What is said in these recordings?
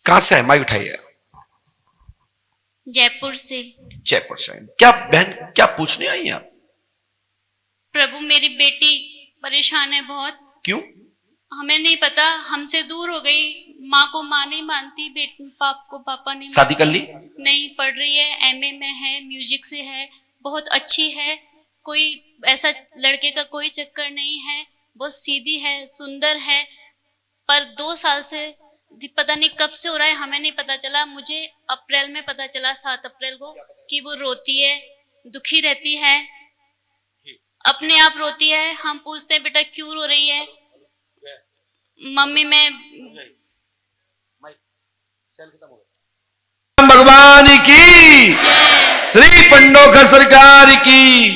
कहां से है? माई उठाइए। जयपुर से। जयपुर से। क्या बहन, क्या पूछने आई आप? प्रभु मेरी बेटी परेशान है बहुत। क्यों? हमें नहीं पता, हमसे दूर हो गई। माँ को माँ नहीं मानती, बेटे बाप को पापा नहीं शादी कर ली? नहीं, पढ़ रही है, एमए में है, म्यूजिक से है, बहुत अच्छी है। कोई ऐसा लड़के का कोई चक्कर नहीं है, बहुत सीधी है, सुंदर है। पर 2 साल से पता नहीं कब से हो रहा है, हमें नहीं पता चला। मुझे अप्रैल में पता चला, 7 अप्रैल को, कि वो रोती है, दुखी रहती है, अपने आप रोती है। हम पूछते हैं बेटा क्यों रो रही है, मम्मी मैं। भगवान की, श्री पंडोकर सरकार की।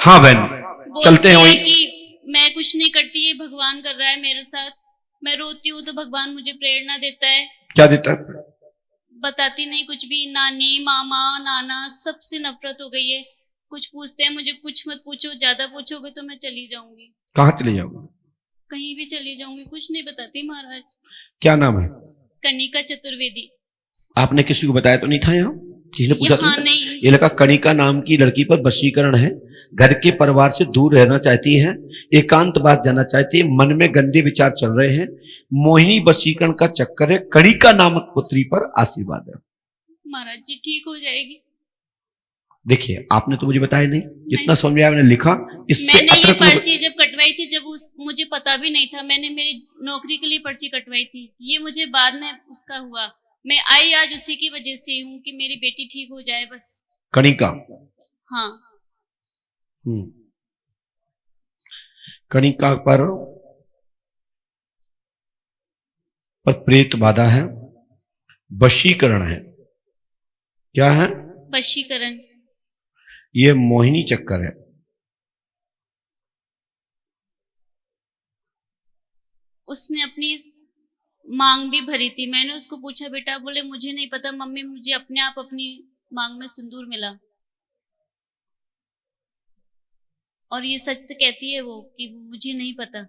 हाँ बहन, चलते हैं वही कि मैं कुछ नहीं करती, ये भगवान कर रहा है मेरे साथ। मैं रोती हूँ तो भगवान मुझे प्रेरणा देता है। क्या देता है? बताती नहीं कुछ भी। नानी, मामा, नाना, सबसे नफरत हो गई है। कुछ पूछते हैं मुझे, कुछ मत पूछो, ज्यादा पूछोगे तो मैं चली जाऊंगी। कहाँ चली जाऊंगी? कहीं भी चली जाऊंगी, कुछ नहीं बताती महाराज। क्या नाम है? कनिका चतुर्वेदी। आपने किसी को बताया तो नहीं था? यहाँ किसी ने पूछा यहाँ तो नहीं। ये लगा कनिका नाम की लड़की पर वशीकरण है, घर के परिवार से दूर रहना चाहती है, एकांतवास जाना चाहती है, मन में गंदे विचार चल रहे हैं, मोहिनी वशीकरण का चक्कर है, कनिका नामक पुत्री पर आशीर्वाद है। महाराज जी ठीक हो जाएगी। देखिए आपने तो मुझे बताया नहीं, जितना समझ में आया मैंने लिखा। इससे मैंने ये पर्ची जब कटवाई थी, जब मुझे पता भी नहीं था, मैंने मेरी नौकरी के लिए पर्ची कटवाई थी, ये मुझे बाद में उसका हुआ। मैं आई आज उसी की वजह से हूँ कि मेरी बेटी ठीक हो जाए बस। कनिका? हाँ। कनिका पर प्रेत बाधा है, वशीकरण है। क्या है? वशीकरण। ये मोहिनी चक्कर है। उसने अपनी मांग भी भरी थी, मैंने उसको पूछा बेटा, बोले मुझे नहीं पता मम्मी, मुझे अपने आप अपनी मांग में सिंदूर मिला। और ये सच कहती है वो कि मुझे नहीं पता।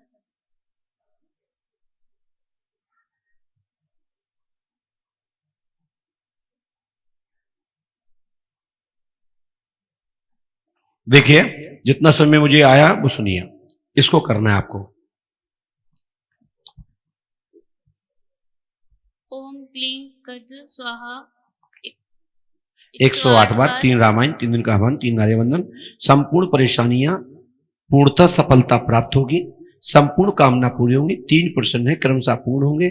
देखिए जितना समय मुझे आया वो सुनिए, इसको करना है आपको। ओम क्लीं कद्र स्वाहा 108 बार, 3 रामायण, 3 दिन का हवन, 3 नार्यवंदन। संपूर्ण परेशानियां पूर्णतः सफलता प्राप्त होगी, संपूर्ण कामना पूरी होंगी, 3 प्रश्न है क्रमशः पूर्ण होंगे,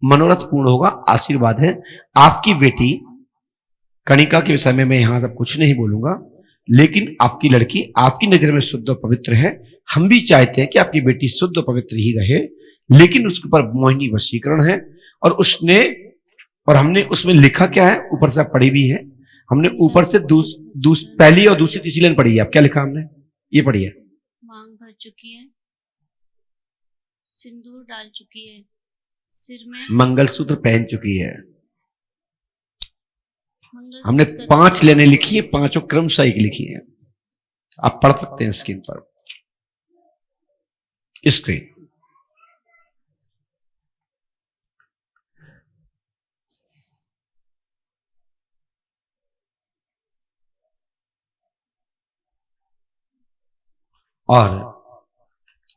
मनोरथ पूर्ण होगा, आशीर्वाद है। आपकी बेटी कनिका के विषय में मैं यहां सब कुछ नहीं बोलूंगा, लेकिन आपकी लड़की आपकी नजर में शुद्ध और पवित्र है। हम भी चाहते हैं कि आपकी बेटी शुद्ध और पवित्र ही रहे, लेकिन उसके ऊपर मोहिनी वशीकरण है। और हमने उसमें लिखा क्या है, ऊपर से पढ़ी भी है हमने, ऊपर से पहली और दूसरी तीसरी लाइन पढ़ी है। अब क्या लिखा हमने, ये पढ़ी है। मांग भर चुकी है, सिंदूर डाल चुकी है, सिर में मंगलसूत्र पहन चुकी है। हमने 5 लाइनें लिखी है, 5 क्रमशः एक लिखी है। आप पढ़ सकते हैं स्क्रीन पर, स्क्रीन। और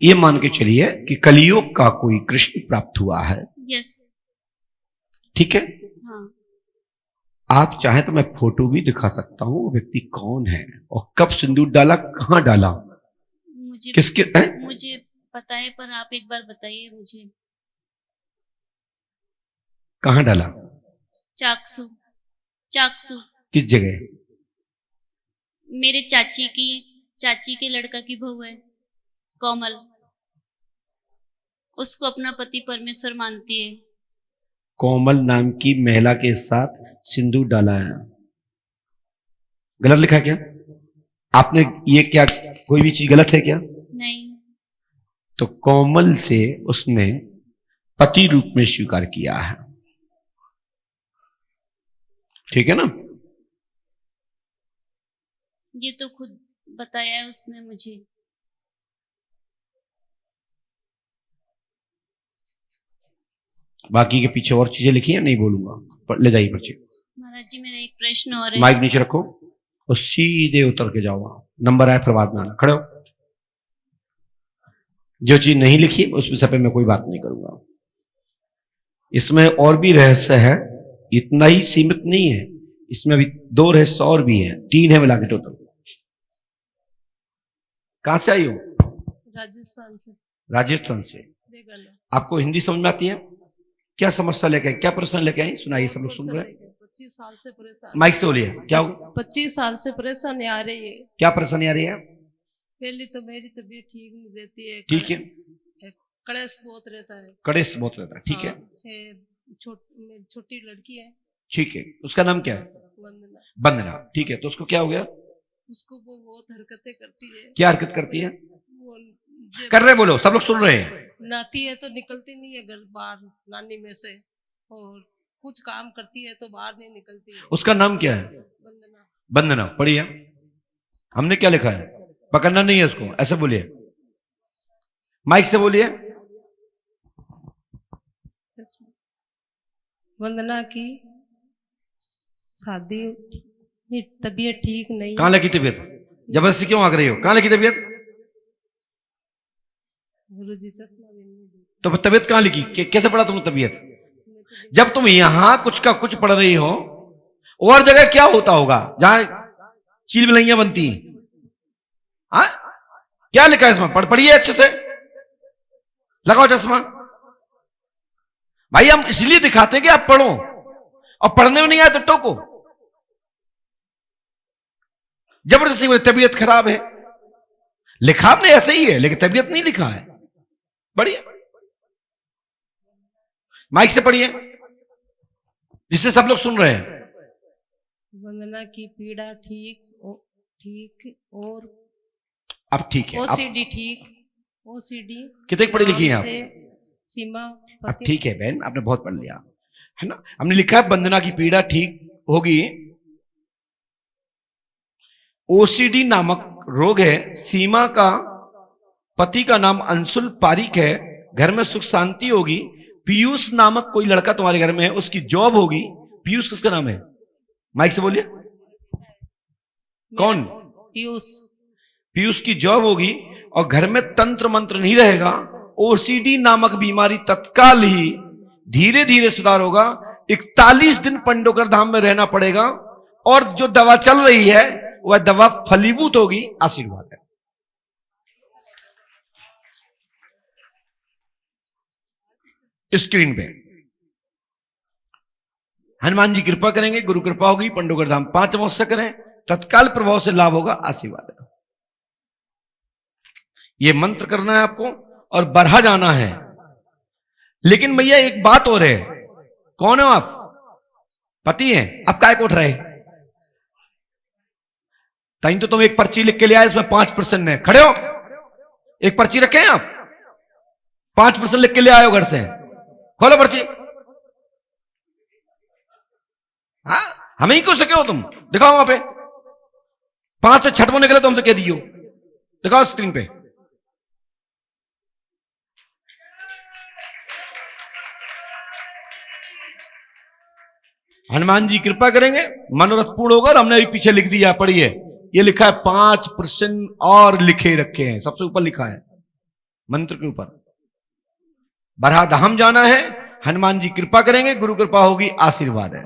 ये मान के चलिए कि कलियुग का कोई कृष्ण प्राप्त हुआ है। यस। ठीक है। हाँ। आप चाहे तो मैं फोटो भी दिखा सकता हूं, वो व्यक्ति कौन है और कब सिंदूर डाला, कहां डाला, किसके मुझे पता है, पर आप एक बार बताइए मुझे। कहां डाला? चाकसू। चाकसू। किस जगह? मेरे चाची के लड़का की बहू है कोमल, उसको अपना पति परमेश्वर मानती है। कोमल नाम की महिला के साथ सिंदूर डाला है। गलत लिखा क्या आपने? ये क्या कोई भी चीज गलत है क्या? नहीं। तो कोमल से उसने पति रूप में स्वीकार किया है। ठीक है ना? ये तो खुद बताया है उसने मुझे। बाकी के पीछे और चीजें लिखी हैं, नहीं बोलूंगा, ले जाइए पर्ची। महाराज जी मेरा एक प्रश्न और है। माइक नीचे रखो और सीधे उतर के जाओ, वहां नंबर आए फिर बाद में आना। खड़े हो। जो चीज नहीं लिखी उस विषय पे मैं कोई बात नहीं करूंगा। इसमें और भी रहस्य है, इतना ही सीमित नहीं है, इसमें अभी 2 रहस्य और भी है, 3 है मिला के टोटल। कहां से आई हो? राजस्थान से। राजस्थान से। आपको हिंदी समझ में आती है? क्या समस्या लेके आई, क्या प्रश्न लेके आई, सुनाइए, सब लोग सुन रहे हैं। 25 साल से परेशान। माइक से बोलिए, क्या हो? 25 साल से परेशानी आ रही है। क्या परेशानी आ रही है? पहली तो मेरी तबीयत ठीक नहीं रहती है। ठीक है। कलेश बहुत रहता है। कलेश बहुत रहता है, ठीक है। छोटी लड़की है। ठीक है, उसका नाम क्या है? वंदना। वंदना, ठीक है। तो उसको क्या हो गया? उसको वो बहुत हरकतें करती है। क्या हरकत करती है? वो कर रहे बोलो, सब लोग सुन रहे हैं। नाती है तो निकलती नहीं है घर बाहर नानी में से, और कुछ काम करती है तो बाहर नहीं निकलती है। उसका नाम क्या है? वंदना। वंदना, पढ़िए। हमने क्या लिखा है? पकड़ना नहीं है उसको, ऐसे बोलिए, माइक से बोलिए। वंदना की शादी, तबीयत ठीक नहीं। कहां लगी तबीयत? जबरदस्ती क्यों आग रही हो? कहां लगी तबीयत? गुरुजी से। तो तबीयत कहां लिखी? कैसे पढ़ा तुमने तबीयत? जब तुम यहां कुछ का कुछ पढ़ रही हो, और जगह क्या होता होगा जहां चील बिलैया बनती हैं? क्या लिखा है इसमें? पढ़िए अच्छे से, लगाओ चश्मा। भाई हम इसलिए दिखाते हैं कि आप पढ़ो, और पढ़ने में नहीं आए तो टोको। जबरदस्ती बोले तबीयत खराब है, लिखा आपने ऐसे ही है लेकिन तबीयत नहीं लिखा है। पढ़िए, माइक से पढ़िए जिससे सब लोग सुन रहे हैं। वंदना की पीड़ा ठीक और अब ठीक है, ओसीडी ठीक, ओसीडी कितने पढ़ी लिखी है आप? सीमा। अब ठीक है बहन, आपने बहुत पढ़ लिया है ना। हमने लिखा है वंदना की पीड़ा ठीक होगी। ओसीडी नामक रोग है। सीमा का पति का नाम अंशुल पारिक है, घर में सुख शांति होगी। पीयूष नामक कोई लड़का तुम्हारे घर में है, उसकी जॉब होगी। पीयूष किसका नाम है? माइक से बोलिए। कौन? पीयूष। पीयूष की जॉब होगी और घर में तंत्र मंत्र नहीं रहेगा। ओसीडी नामक बीमारी तत्काल ही धीरे धीरे सुधार होगा। 41 दिन पंडोकर धाम में रहना पड़ेगा, और जो दवा चल रही है वह दवा फलीभूत होगी। आशीर्वाद है। स्क्रीन पे हनुमान जी कृपा करेंगे, गुरु कृपा होगी, पंडोकर धाम 5 अमावस्या करें, तत्काल प्रभाव से लाभ होगा। आशीर्वाद है। ये मंत्र करना है आपको और बढ़ा जाना है। लेकिन भैया एक बात और है, कौन हो आप? पति हैं, अब काय को उठ रहे? ताई तो तुम एक पर्ची लिख के ले आए, इसमें 5% है। खड़े हो, एक पर्ची रखे हैं आप, 5% लिख के ले आए हो घर से। खोलो पर्ची। हाँ, हमें ही क्यों सके हो तुम? दिखाओ वहां पे, 5 से छठवों निकले तो हमसे कह दियो। दिखाओ स्क्रीन पे। हनुमान जी कृपा करेंगे, मनोरथ पूर्ण होगा। और हमने अभी पीछे लिख दिया, पढ़िए। ये लिखा है 5% और लिखे रखे हैं, सबसे ऊपर लिखा है मंत्र के ऊपर। बरहा धाम जाना है, हनुमान जी कृपा करेंगे, गुरु कृपा होगी, आशीर्वाद है।